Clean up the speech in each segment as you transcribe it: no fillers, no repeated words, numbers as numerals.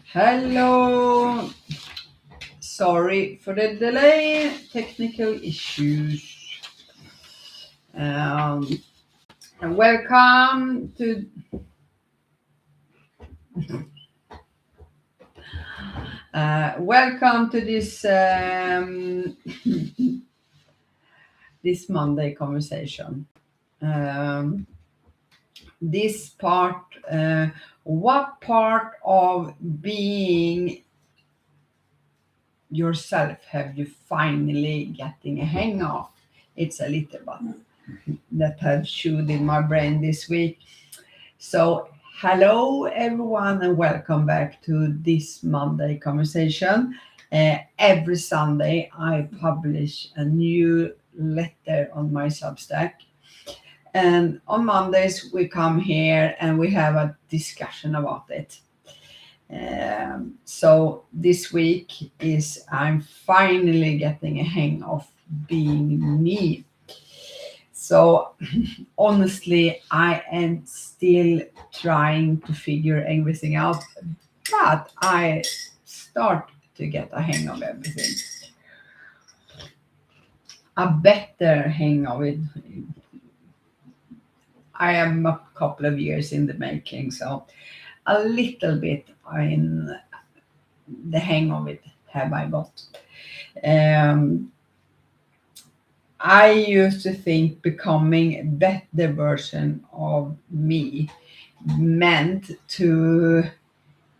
Hello. Sorry for the delay. Technical issues. And welcome to this this Monday conversation. This part. What part of being yourself have you finally getting a hang of? It's a little bit that have chewed in my brain this week. So hello everyone and welcome back to this Monday conversation. Every Sunday I publish a new letter on my Substack, and on Mondays we come here and we have a discussion about it. So this week is I'm finally getting a hang of being me. So honestly, I am still trying to figure everything out, but I start to get a hang of everything. A better hang of it. I am a couple of years in the making, so a little bit in the hang of it have I got. I used to think becoming a better version of me meant to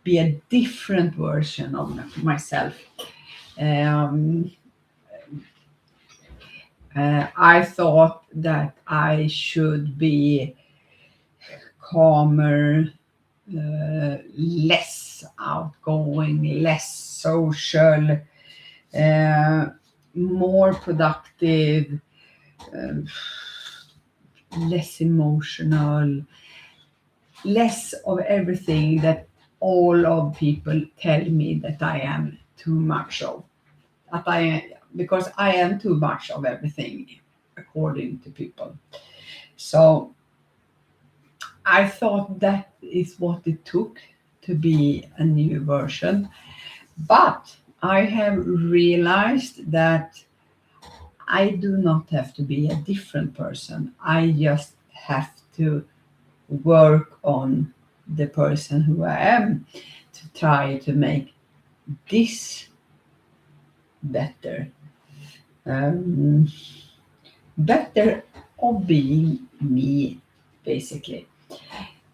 be a different version of myself. I thought that I should be calmer, less outgoing, less social, more productive, less emotional, less of everything that all of people tell me that I am too much of. Because I am too much of everything according to people. So I thought that is what it took to be a new version. But I have realized that I do not have to be a different person. I just have to work on the person who I am to try to make this better. Better of being me, basically.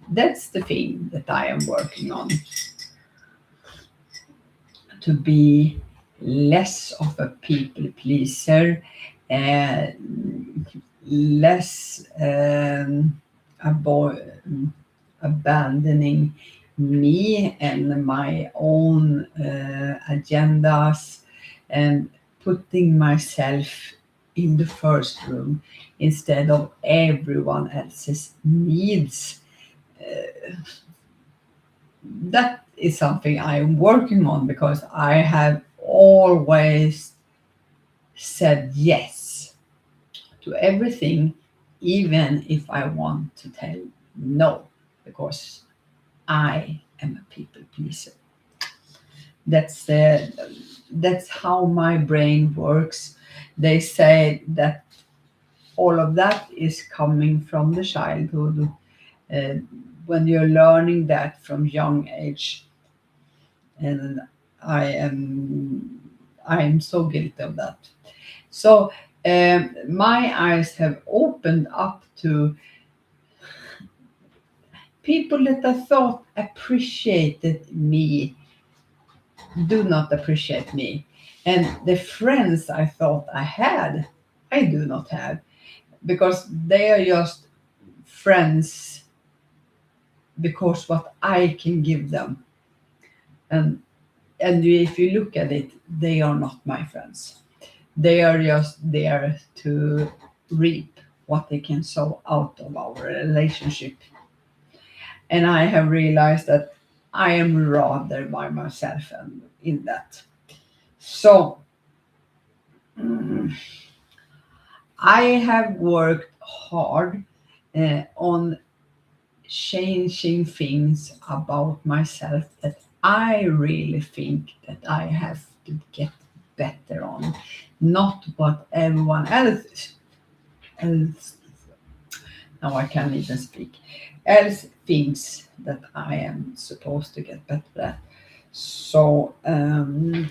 That's the thing that I am working on. To be less of a people pleaser, less abandoning me and my own agendas, and putting myself in the first room instead of everyone else's needs. That is something I'm working on because I have always said yes to everything, even if I want to tell no, because I am a people pleaser. That's how my brain works. They say that all of that is coming from the childhood, when you're learning that from young age, and I am so guilty of that. So my eyes have opened up to people that I thought appreciated me do not appreciate me, and the friends I thought I had, I do not have, because they are just friends because what I can give them, and if you look at it, they are not my friends. They are just there to reap what they can sow out of our relationship. And I have realized that I am rather by myself and in that. So I have worked hard on changing things about myself that I really think that I have to get better on, not what everyone else now I can't even speak, else thinks that I am supposed to get better at. So I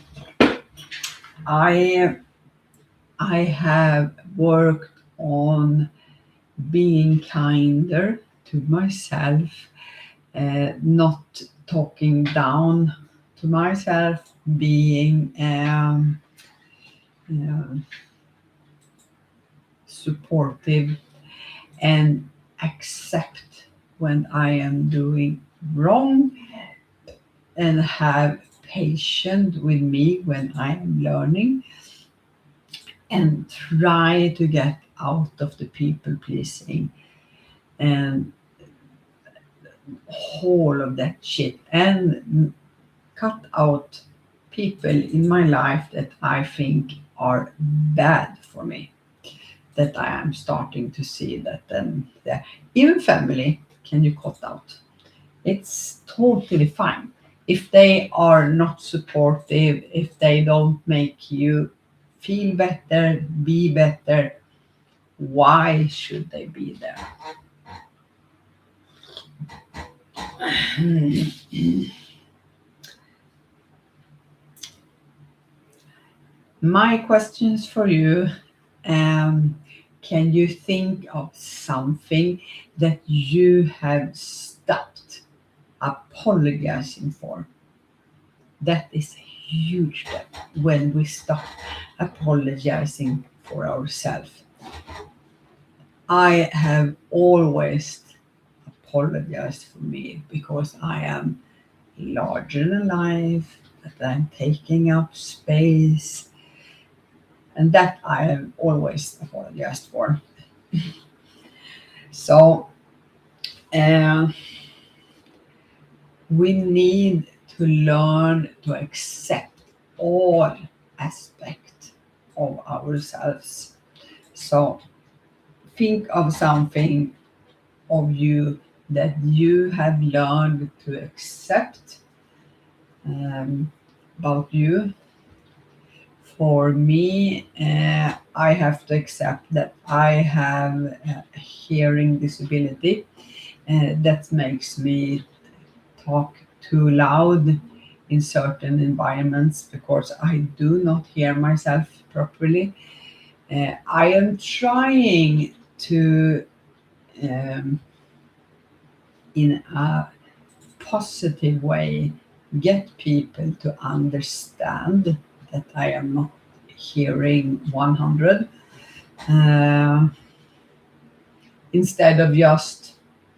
have worked on being kinder to myself, not talking down to myself, being supportive, and accept when I am doing wrong, and have patience with me when I am learning, and try to get out of the people pleasing and all of that shit, and cut out people in my life that I think are bad for me, that I am starting to see that even family can you cut out. It's totally fine. If they are not supportive, if they don't make you feel better, be better, why should they be there? My questions for you, can you think of something that you have stopped apologizing for? That is a huge step when we stop apologizing for ourselves. I have always apologized for me because I am larger than life, that I'm taking up space, and that I have always apologized for. So we need to learn to accept all aspects of ourselves. So think of something of you that you have learned to accept about you. For me, I have to accept that I have a hearing disability. That makes me talk too loud in certain environments because I do not hear myself properly. I am trying to, in a positive way, get people to understand that I am not hearing 100, instead of just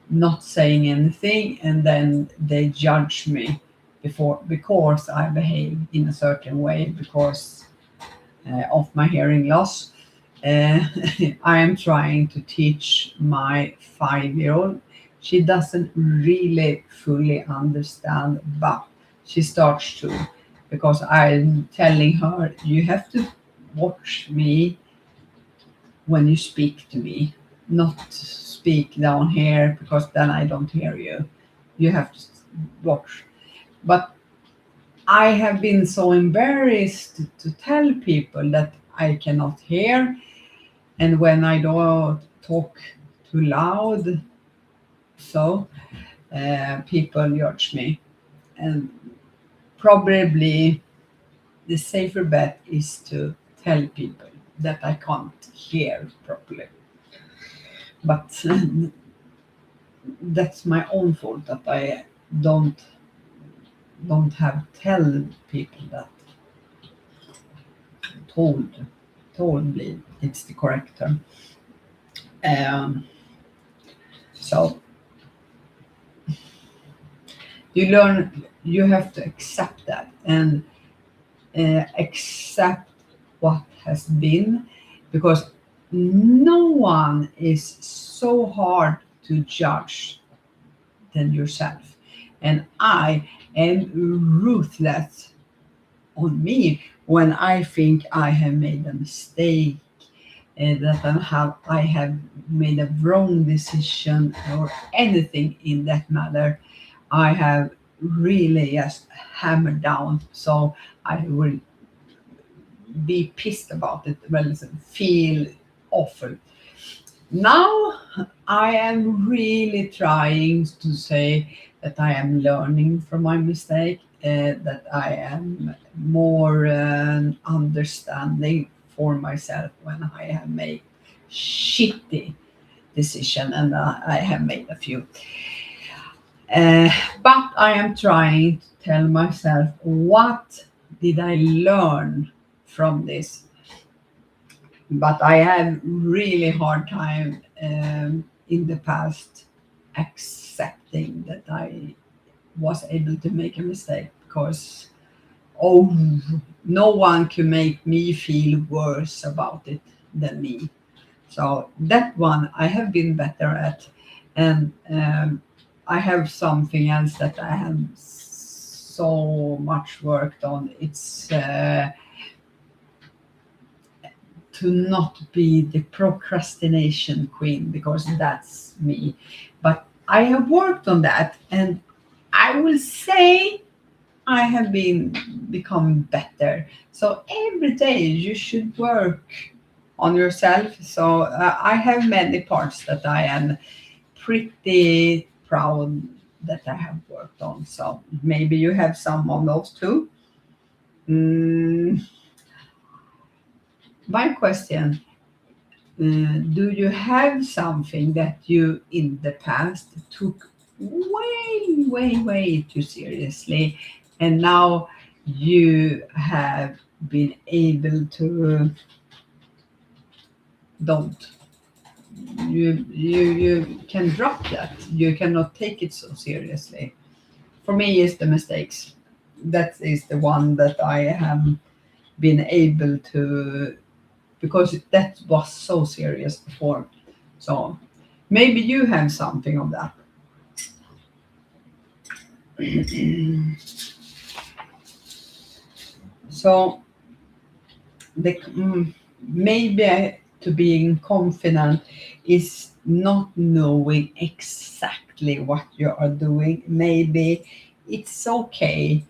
not saying anything and then they judge me because I behave in a certain way because of my hearing loss. I am trying to teach my 5-year-old. She doesn't really fully understand, but she starts to, because I'm telling her, you have to watch me when you speak to me, not speak down here because then I don't hear you. You have to watch. But I have been so embarrassed to tell people that I cannot hear, and when I don't talk too loud, so people judge me. And probably the safer bet is to tell people that I can't hear properly. But that's my own fault that I don't have tell people that. Told me it's the correct term. So you have to accept that and accept what has been, because no one is so hard to judge than yourself. And I am ruthless on me when I think I have made a mistake, that I have made a wrong decision or anything in that matter, I have really just hammered down. So I will be pissed about it, well, feel awful. Now I am really trying to say that I am learning from my mistake, that I am more understanding for myself when I have made shitty decision, and I have made a few. Uh, but I am trying to tell myself, what did I learn from this? But I had really hard time in the past accepting that I was able to make a mistake, because oh, no one can make me feel worse about it than me. So that one I have been better at, and I have something else that I have so much worked on. It's to not be the procrastination queen, because that's me. But I have worked on that, and I will say I have been become better. So every day you should work on yourself. So I have many parts that I am pretty proud that I have worked on. So maybe you have some of those too. Mm, my question, do you have something that you in the past took way too seriously, and now you have been able to don't? You can drop that. You cannot take it so seriously. For me, it's the mistakes. That is the one that I have been able to, because that was so serious before. So maybe you have something of that. So maybe to being confident is not knowing exactly what you are doing. Maybe it's okay,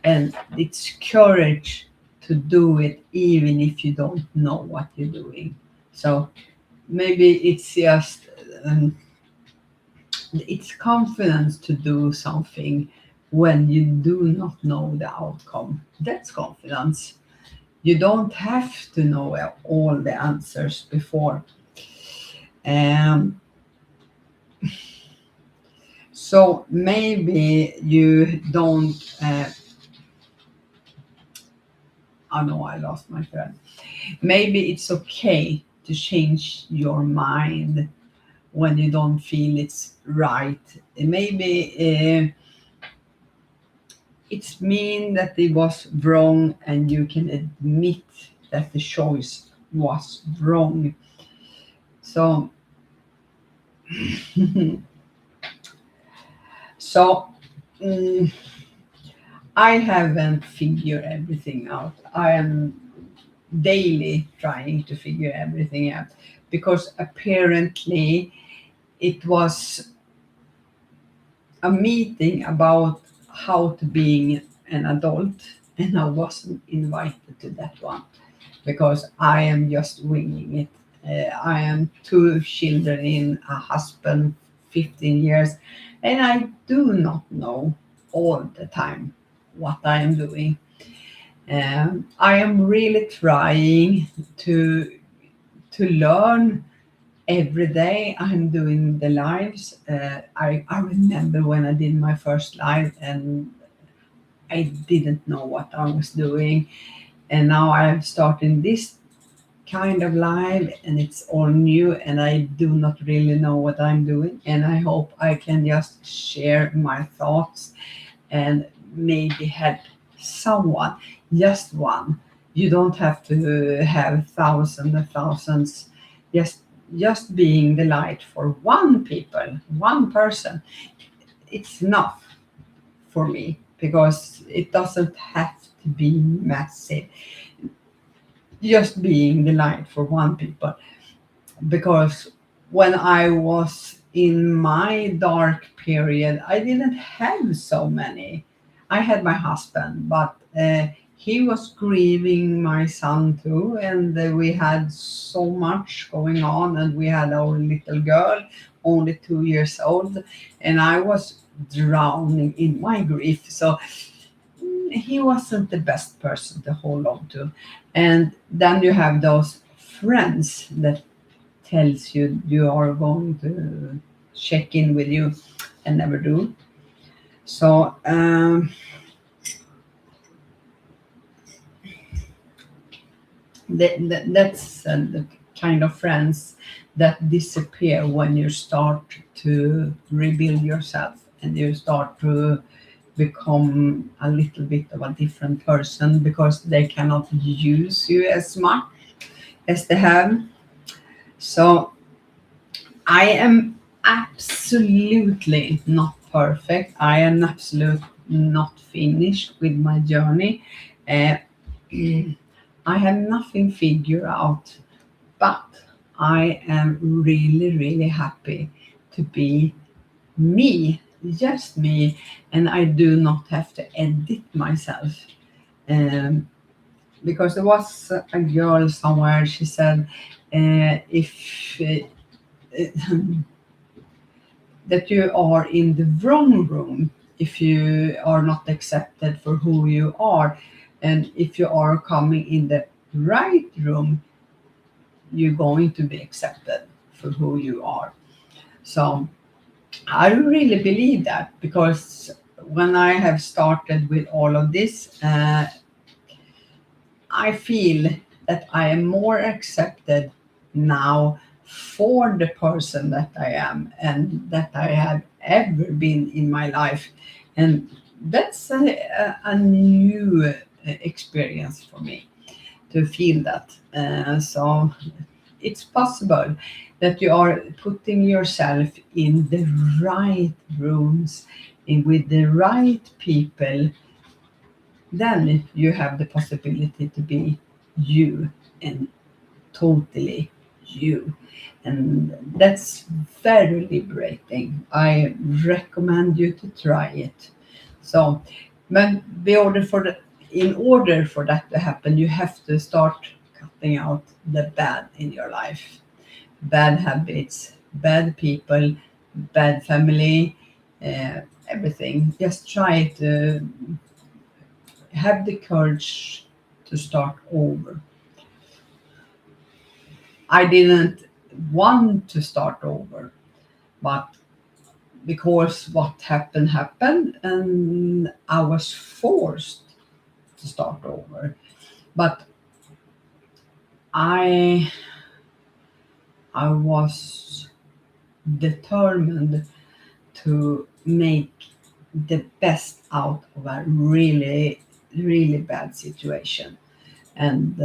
and it's courage to do it even if you don't know what you're doing. So maybe it's just it's confidence to do something when you do not know the outcome. That's confidence. You don't have to know all the answers before. Um, so maybe you don't. Oh no, I lost my thread. Maybe it's okay to change your mind when you don't feel it's right. Maybe it's mean that it was wrong, and you can admit that the choice was wrong. So, so I haven't figured everything out. I am daily trying to figure everything out, because apparently it was a meeting about how to being an adult, and I wasn't invited to that one because I am just winging it. I am two children in, a husband, 15 years, and I do not know all the time what I am doing. I am really trying to learn every day. I'm doing the lives. I remember when I did my first live, and I didn't know what I was doing. And now I'm starting this kind of live, and it's all new, and I do not really know what I'm doing. And I hope I can just share my thoughts and maybe help someone, just one. You don't have to have thousands and thousands. Just being the light for one people, one person, it's enough for me, because it doesn't have to be massive. just being the light for one people. Because when I was in my dark period, I didn't have so many. I had my husband, but he was grieving my son too, and we had so much going on, and we had our little girl, only 2 years old, and I was drowning in my grief. So he wasn't the best person to hold on to. And then you have those friends that tells you you are going to check in with you and never do. So that's the kind of friends that disappear when you start to rebuild yourself and you start to become a little bit of a different person because they cannot use you as much as they have. So I am absolutely not perfect. I am absolutely not finished with my journey. Uh, I have nothing figured out, but I am really, really happy to be me, just me, and I do not have to edit myself. Um, because there was a girl somewhere, she said, if that you are in the wrong room if you are not accepted for who you are, and if you are coming in the right room, you're going to be accepted for who you are. So I really believe that, because when I have started with all of this, I feel that I am more accepted now for the person that I am and that I have ever been in my life. And that's a new experience for me to feel that. So it's possible that you are putting yourself in the right rooms with the right people, then you have the possibility to be you and totally you. And that's very liberating. I recommend you to try it. So, but in order for that to happen, you have to start cutting out the bad in your life. Bad habits, bad people, bad family, everything. Just try to have the courage to start over. I didn't want to start over, but because what happened, and I was forced to start over. But I I was determined to make the best out of a really, really bad situation, and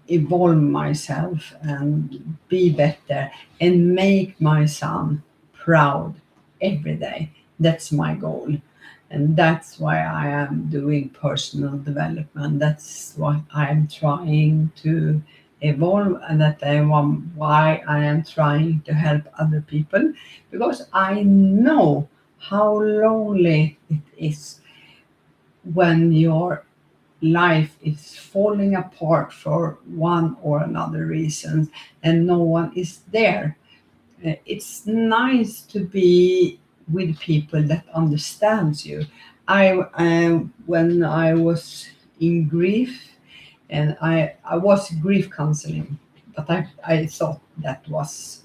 evolve myself and be better and make my son proud every day. That's my goal. And that's why I am doing personal development. That's what I am trying to evolve, and why I am trying to help other people, because I know how lonely it is when your life is falling apart for one or another reason and no one is there. It's nice to be with people that understands you. When I was in grief, and I was grief counseling, but I thought that was,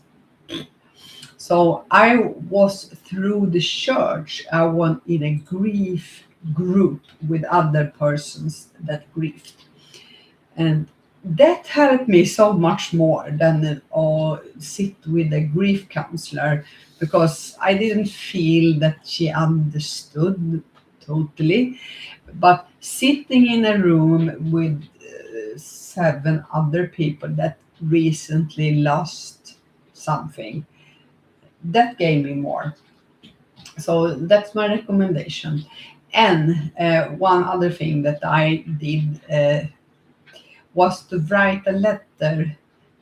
so I was through the church. I was in a grief group with other persons that grieved. And that helped me so much more than sit with a grief counselor, because I didn't feel that she understood totally. But sitting in a room with 7 other people that recently lost something, that gave me more. So that's my recommendation. And one other thing that I did was to write a letter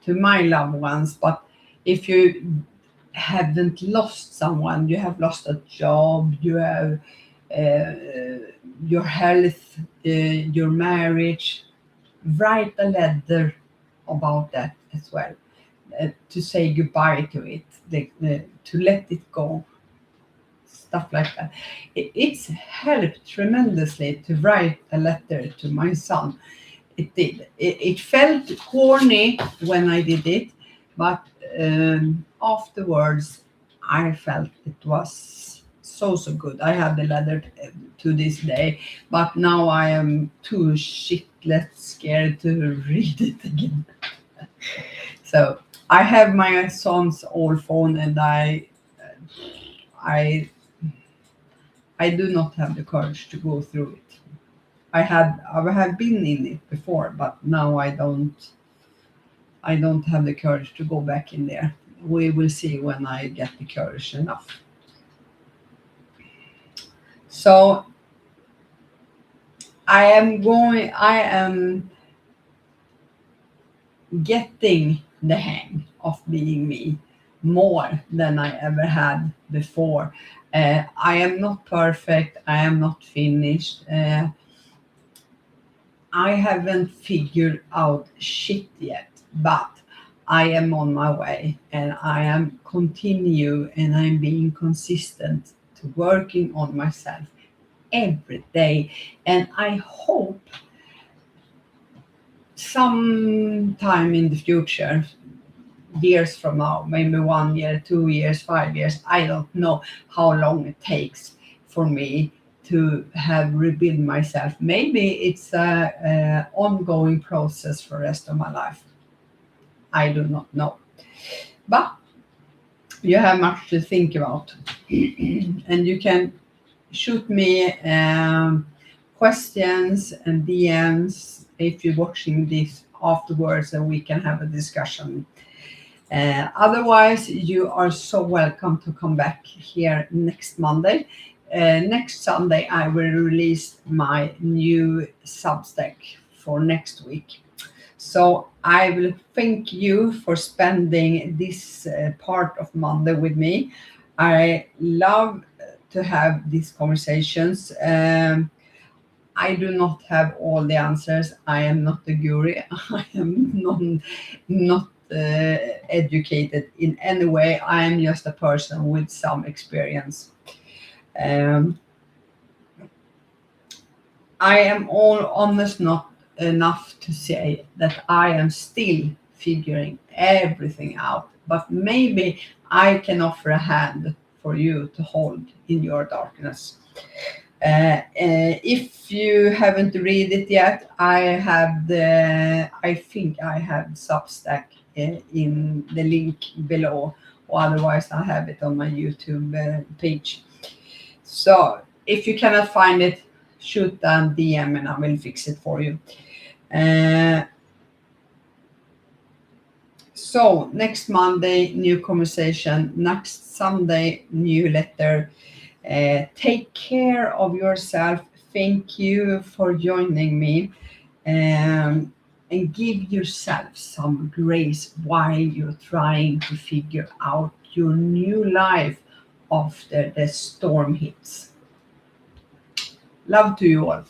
to my loved ones. But if you haven't lost someone, you have lost a job, you have your health, your marriage, write a letter about that as well, to say goodbye to it, to let it go, stuff like that. It's helped tremendously to write a letter to my son. It did. It felt corny when I did it, but afterwards I felt it was so good. I have the letter to this day, but now I am too shitless scared to read it again. So I have my son's old phone, and I I do not have the courage to go through it. I have been in it before, but now I don't have the courage to go back in there. We will see when I get the courage enough. So I am getting the hang of being me more than I ever had before. I am not perfect. I am not finished. I haven't figured out shit yet, but I am on my way, and I am continue, and I'm being consistent to working on myself every day. And I hope sometime in the future, years from now, maybe 1 year, 2 years, 5 years, I don't know how long it takes for me to have rebuild myself. Maybe it's a ongoing process for the rest of my life. I do not know. But you have much to think about. And you can shoot me questions and DMs if you're watching this afterwards, and we can have a discussion. Otherwise, you are so welcome to come back here next Monday. Next Sunday, I will release my new Substack for next week. So I will thank you for spending this part of Monday with me. I love to have these conversations. I do not have all the answers. I am not a guru. I am not educated in any way. I am just a person with some experience. I am all honest not enough to say that I am still figuring everything out, but maybe I can offer a hand for you to hold in your darkness. If you haven't read it yet, I think I have Substack in the link below, or otherwise I have it on my YouTube page. So if you cannot find it, shoot a DM and I will fix it for you. So next Monday, new conversation. Next Sunday, new letter. Take care of yourself. Thank you for joining me. And give yourself some grace while you're trying to figure out your new life after the storm hits. Love to you all.